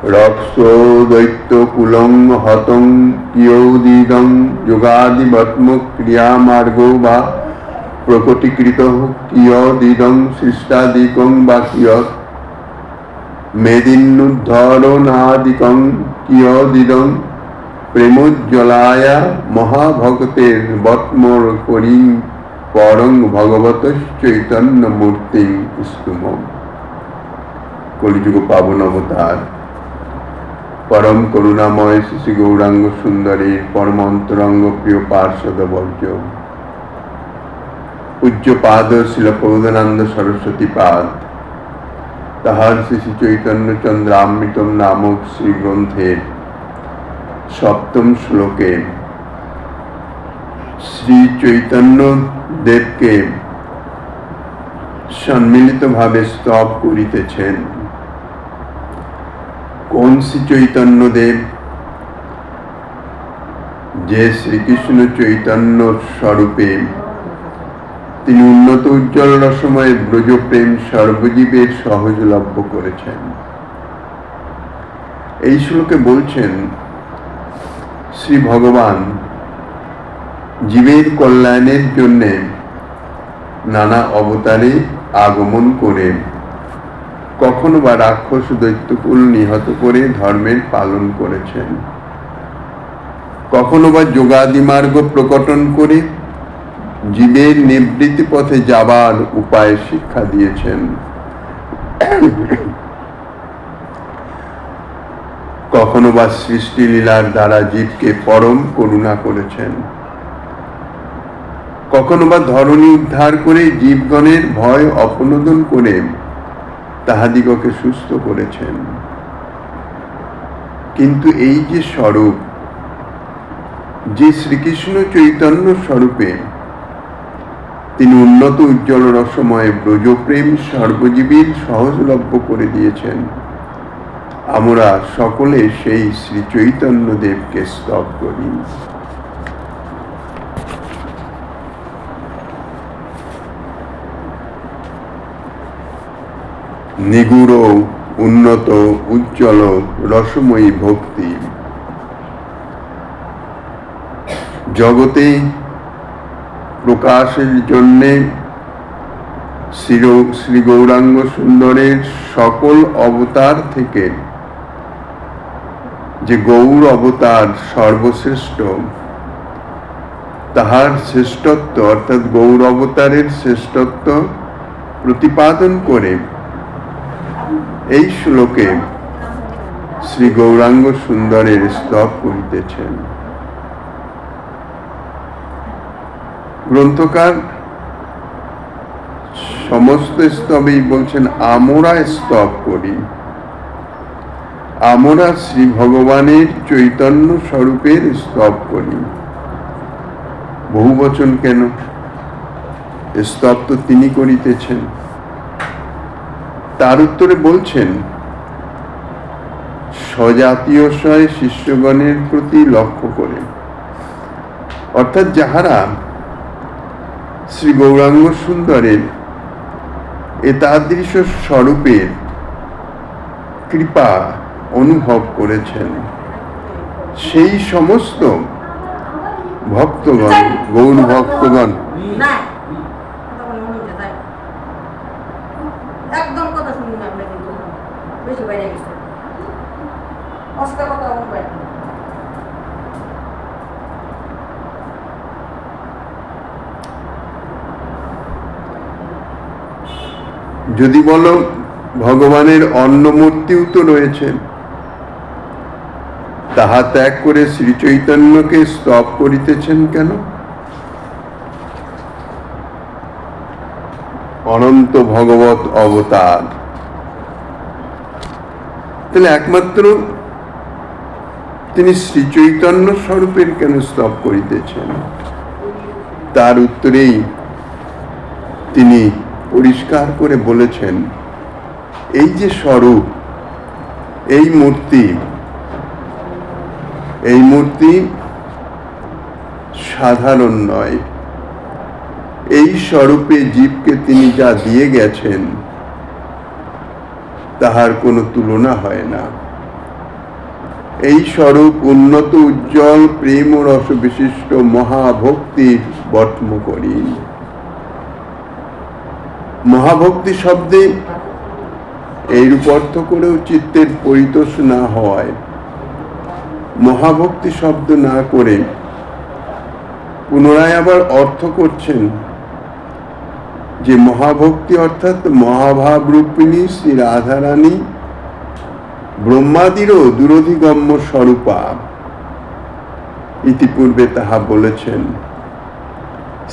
রক্ষো দৈত্য কুলং হতং কিয়দিদং যোগাদিবত্ম ক্রিয়ামার্গো বা প্রকটিকৃত কিয়দিদং সৃষ্টাদিকং বা কিয়ৎ মেদিন্নুদ্ধরণাদিকং কিয়দিদং প্রেমোজ্জ্বলায়া মহাভগতের বৎমর করি পরং ভগবত চৈতন্য মূর্তি স্তুমম। কলিযুগ পাবন অবতার পরম করুণাময় শ্রী গৌরাঙ্গ সুন্দরীর পরম অন্তরঙ্গ প্রিয় পার্ষদ বর্জ পূজ্যপাদ শিল প্রবোধানন্দ সরস্বতী পাদ তাহার শ্রী চৈতন্য চন্দ্রামৃতম নামক শ্রী গ্রন্থের সপ্তম শ্লোকে শ্রী চৈতন্য দেবকে সম্মিলিতভাবে স্তব করিতেছেন। কোন শ্রী চৈতন্য দেব? যে শ্রীকৃষ্ণ চৈতন্য স্বরূপে তিনি উন্নত উজ্জ্বল রসময় ব্রজপ্রেম সর্বজীবের সহজলভ্য করেছেন। এই শ্লোকে বলছেন শ্রী ভগবান জীবের কল্যাণের জন্য নানা অবতারে আগমন করে কখনো বা রাক্ষস দৈত্যকুল নিহত করে ধর্মের পালন করেছেন, কখনো বা যোগাদিমার্গ প্রকটন করে জীবের নিবৃত্তি পথে যাবার উপায় শিক্ষা দিয়েছেন, কখনো বা সৃষ্টি লীলার দ্বারা জীবকে পরম করুণা করেছেন, কখনো বা ধরণী উদ্ধার করে জীবগণের ভয় অপনোদন করে তাহাদিগকে সুস্থ করেছেন। কিন্তু এই যে স্বরূপ, যে শ্রীকৃষ্ণ চৈতন্য স্বরূপে তিনি উন্নত উজ্জ্বল রসময় ব্রজপ্রেম সর্বজীবীর সহজলভ্য করে দিয়েছেন, আমরা সকলে সেই শ্রী চৈতন্য দেবকে স্তব করি। নিগুড় উন্নত উজ্জ্বল রসময়ী ভক্তি জগতে প্রকাশের জন্যে শ্রী গৌরাঙ্গ সুন্দরের সকল অবতার থেকে যে গৌর অবতার সর্বশ্রেষ্ঠ, তাহার শ্রেষ্ঠত্ব অর্থাৎ গৌর অবতারের শ্রেষ্ঠত্ব প্রতিপাদন করে এই শ্লোকে শ্রী গৌরাঙ্গ সুন্দরের স্তব করিতেছেন। গ্রন্থকার সমস্ত স্তবেই বলছেন আমরা স্তব করি, আমরা শ্রী ভগবানের চৈতন্য স্বরূপের স্তব করি। বহুবচন কেন? স্তব তো তিনি করিতেছেন। তার উত্তরে বলছেন স্বজাতীয় শিষ্যগণের প্রতি লক্ষ্য করে, অর্থাৎ যাহারা শ্রী গৌরাঙ্গ সুন্দরের এতাদৃশ স্বরূপের কৃপা অনুভব করেছেন, সেই সমস্ত ভক্তগণ, গৌর ভক্তগণ যদি বলো ভগবানের অন্য মূর্তিও তো রয়েছেন, তাহা ত্যাগ করে শ্রী চৈতন্যকে স্তব করিতেছেন কেন? অনন্ত ভগবত অবতার, তাহলে একমাত্র তিনি শ্রী চৈতন্য স্বরূপের কেন স্তব করিতেছেন? তার উত্তরেই তিনি পরিষ্কার করে বলেছেন, এই যে স্বরূপ, এই মূর্তি সাধারণ নয়। এই স্বরূপে জীবকে তিনি যা দিয়ে গেছেন তাহার কোনো তুলনা হয় না। এই স্বরূপ উন্নত উজ্জ্বল প্রেম ও রস বিশিষ্ট মহাভক্তির বটম করি। মহাভক্তি শব্দে এইরূপ অর্থ করেও চিত্তের পরিতোষ না হওয়ায় মহাভক্তি শব্দ না করে পুনরায় আবার অর্থ করছেন যে মহাভক্তি অর্থাৎ মহাভাব রূপিণী শ্রী রাধারানী ব্রহ্মাদিরও দুরধিগম্য স্বরূপা। ইতিপূর্বে তাহা বলেছেন,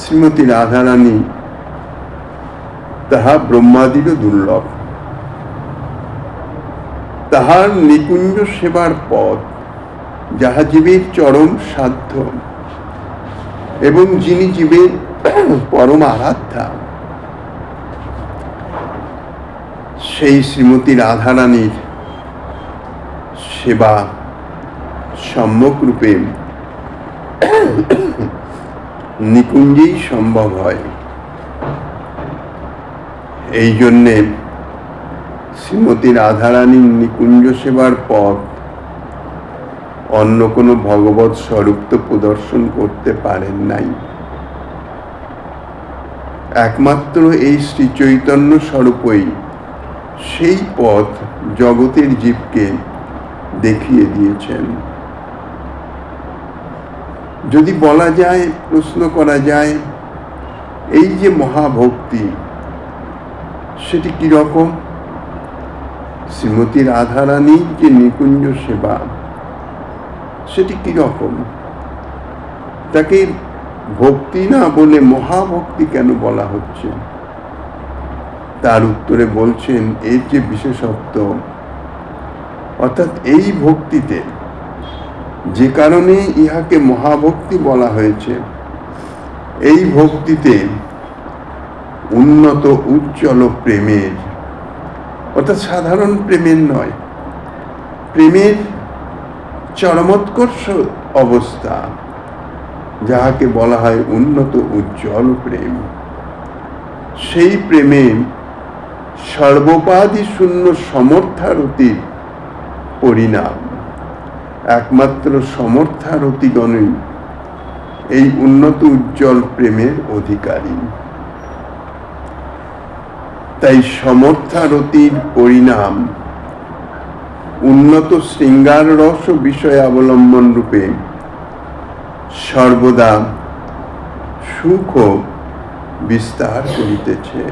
শ্রীমতী রাধারানী তাহা ব্রহ্মাদিরও দুর্লভ। তাহার নিকুঞ্জ সেবার পথ যাহা জীবের চরম সাধ্য এবং যিনি জীবের পরম আরাধ্যা, সেই শ্রীমতী রাধারানীর সেবা সম্যক রূপে নিকুঞ্জেই সম্ভব হয়। এই জন্যে শ্রীমতী রাধারানীর নিকুঞ্জ সেবার পথ অন্য কোনো ভগবৎ স্বরূপ তো প্রদর্শন করতে পারেন নাই। একমাত্র এই শ্রী চৈতন্য স্বরূপই সেই পথ জগতের জীবকে দেখিয়ে দিয়েছেন। যদি বলা যায়, প্রশ্ন করা যায়, এই যে মহাভক্তি সেটি কি রকম? শ্রীমতী রাধারানীর যে নিকুঞ্জ সেবা সেটি কি রকম? তাকে ভক্তি না বলে মহাভক্তি কেন বলা হচ্ছে? তার উত্তরে বলছেন, এর যে বিশেষত্ব, অর্থাৎ এই ভক্তিতে যে কারণে ইহাকে মহাভক্তি বলা হয়েছে, এই ভক্তিতে উন্নত উজ্জ্বল প্রেমের, অর্থাৎ সাধারণ প্রেমের নয়, প্রেমের চরমোৎকর্ষ অবস্থা, যাহাকে বলা হয় উন্নত উজ্জ্বল প্রেম, সেই প্রেমে সর্বোপাধি শূন্য সমর্থারতির পরিণাম। একমাত্র সমর্থারতিগণই এই উন্নত উজ্জ্বল প্রেমের অধিকারী। তাই সমর্থারতির পরিণাম উন্নত শৃঙ্গার রস বিষয় অবলম্বন রূপে সর্বদা সুখ বিস্তার করিতেছে।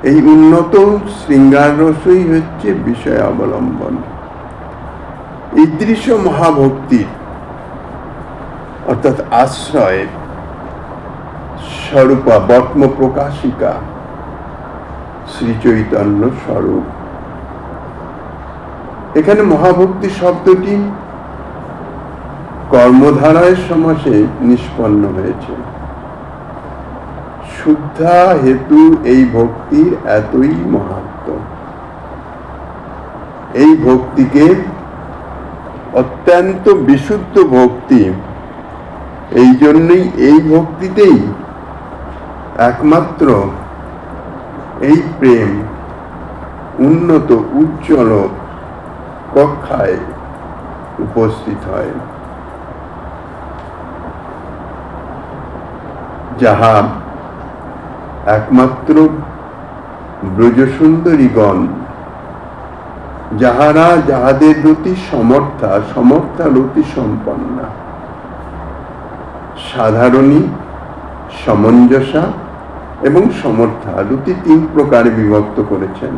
এই উন্নত শৃঙ্গার রসই হচ্ছে বিষয় অবলম্বন। ঈদৃশ মহাভক্তির অর্থাৎ আশ্রয় স্বরূপা বটম প্রকাশিকা শ্রী চৈতন্য স্বরূপ। এখানে মহাভক্তি শব্দটি কর্মধারায় সমাসে নিষ্পন্ন হয়েছে। শুদ্ধা হেতু এই ভক্তির এতই মাহাত্ম্য। এই ভক্তিকে অত্যন্ত বিশুদ্ধ ভক্তি, এই জন্যই এই ভক্তিতেই একমাত্র এই প্রেম উন্নত উজ্জ্বল কক্ষায় উপস্থিত হয়, যাহা একমাত্র ব্রজসুন্দরীগণ, যাহারা যাহাদের রতি সমর্থা সম্পন্না, সাধারণী, সমঞ্জসা এবং সমর্থা রতি 3 প্রকারে বিভক্ত করেছেন।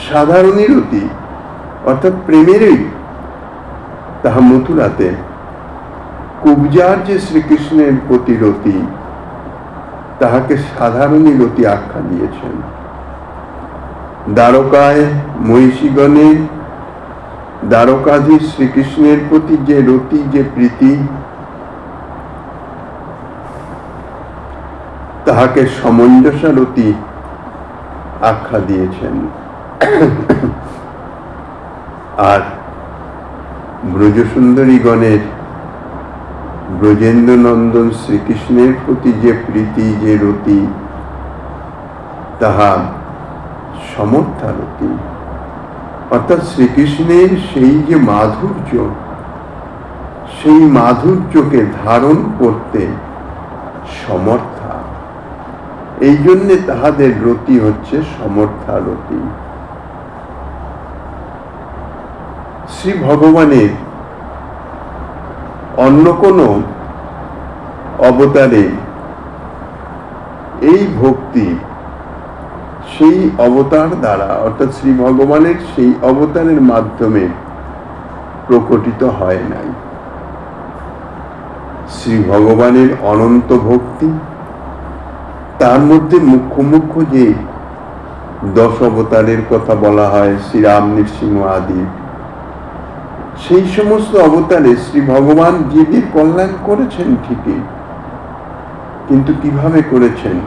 সাধারণী রতি অর্থাৎ প্রেমেরই, তাহা মথুরাতে কুবজার যে শ্রীকৃষ্ণের প্রতি রতি, তাহাকে সাধারণী রতি আখ্যা দিয়েছেন। দ্বারকায় মহিষীগণে দ্বারকাধীশ শ্রীকৃষ্ণের প্রতি যে রতি, যে প্রীতি, তাহাকে সমঞ্জসা রতি আখ্যা দিয়েছেন। আর ব্রজসুন্দরীগণের ব্রজেন্দ্র নন্দন শ্রীকৃষ্ণের প্রতি যে প্রীতি, যে রতি, তাহা সমর্থা রতি। অর্থাৎ শ্রীকৃষ্ণের সেই যে মাধুর্য, সেই মাধুর্যকে ধারণ করতে সমর্থা। এই জন্যে তাহাদের রতি হচ্ছে সমর্থারতি। শ্রী ভগবানের অন্য কোন অবতারে এই ভক্তি সেই অবতার দ্বারা, অর্থাৎ শ্রী ভগবানের সেই অবতারের মাধ্যমে প্রকটিত হয় নাই। শ্রী ভগবানের অনন্ত ভক্তি, তার মধ্যে মুখ্য মুখ্য যে 10 অবতারের কথা বলা হয়, শ্রীরাম, নৃসিংহ আদি, সেই সমস্ত অবতারে শ্রী ভগবান জীবের কল্যাণ করেছেন ঠিকই, কিন্তু কিভাবে করেছেন?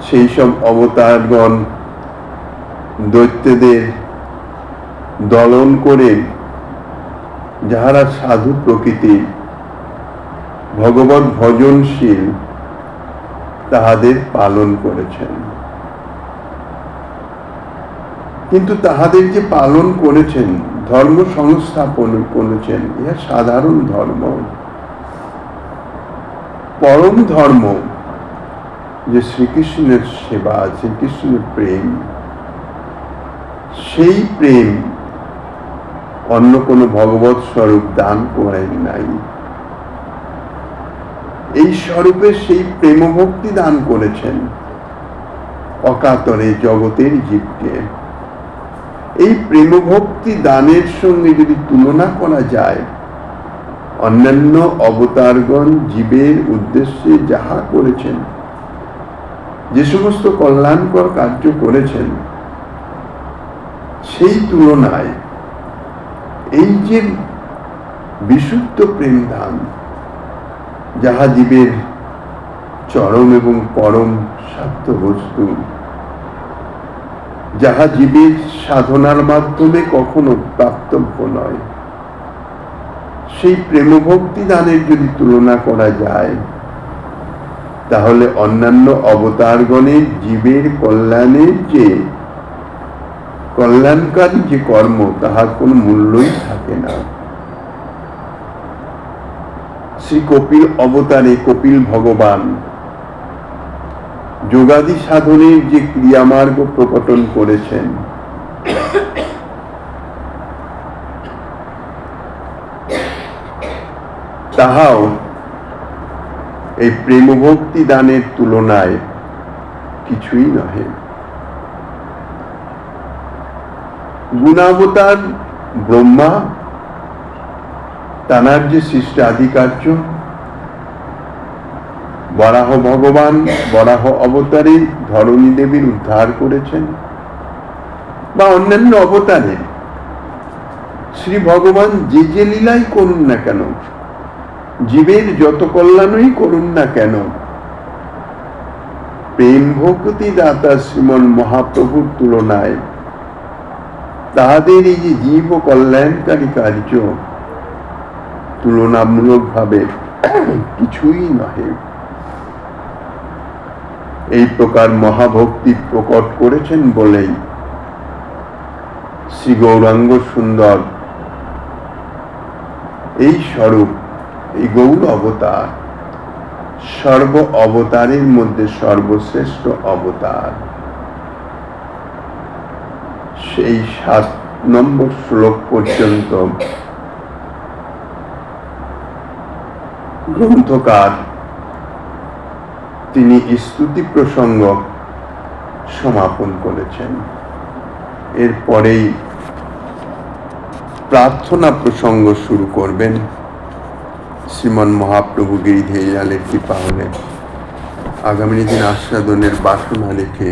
সেই সব অবতারগণ দৈত্যদের দলন করে, যাহারা সাধু প্রকৃতির, ভগবত ভজনশীল, তাহাদের পালন করেছেন। কিন্তু তাহাদের যে পালন করেছেন, ধর্ম সংস্থাপন করেছেন, ইহা সাধারণ ধর্ম। পরম ধর্ম যে শ্রীকৃষ্ণের সেবা, শ্রীকৃষ্ণের প্রেম, সেই প্রেম অন্য কোনো ভগবৎ স্বরূপ দান করেন নাই। এই স্বরূপে সেই প্রেম ভক্তি দান করেছেন অকাতরে জগতের জীবকে। এই প্রেম ভক্তি দানের সঙ্গে যদি তুলনা করা যায়, অন্যান্য অবতারগণ জীবের উদ্দেশ্যে যাহা করেছেন, যে সমস্ত কল্যাণকর কার্য করেছেন, সেই তুলনায় এই যে বিশুদ্ধ প্রেম দান, যাহা জীবের চরম এবং পরম সাধ্য বস্তু, যাহা জীবের সাধনার মাধ্যমে কখনো প্রাপ্তব্য নয়, সেই প্রেম ভক্তি দানের যদি তুলনা করা যায়, তাহলে অন্যান্য অবতারগণের জীবের কল্যাণের যে কল্যাণকারী যে কর্ম, তাহার কোনো মূল্যই থাকে না। শ্রী কপিল অবতারে কপিল ভগবান যোগাদি সাধনের যে ক্রিয়ামার্গ প্রকটন করেছেন, তাহাও এই প্রেম ভক্তি দানের তুলনায় কিছুই নহে। গুণাবতার ব্রহ্মা, তানার যে সৃষ্ট আদিকার্য, বরাহ ভগবান বরাহ অবতারে ধরণী দেবীর উদ্ধার করেছেন, বা অন্যান্য অবতারে শ্রী ভগবান যে যে লীলাই করুন না কেন, জীবের যত কল্যাণই করুন না কেন, প্রেম ভক্তি দাতা শ্রীমন মহাপ্রভুর তুলনায় তাহাদের এই যে জীব কল্যাণকারী কার্য তুলনামূলকভাবে কিছুই নহে। এই প্রকার মহাভক্তি প্রকট করেছেন বলেই শ্রী গৌরাঙ্গ সুন্দর এই স্বরূপ, এই গৌর অবতার সর্ব অবতারের মধ্যে সর্বশ্রেষ্ঠ অবতার। সেই 7 নম্বর শ্লোক পর্যন্ত গ্রন্থকার তিনি স্তুতি প্রসঙ্গ সমাপন করেছেন। এরপরেই প্রার্থনা প্রসঙ্গ শুরু করবেন। শ্রীমন মহাপ্রভু গিরিধেয়ালের কৃপা হলে আগামী দিন আস্বাদনের বাসনা রেখে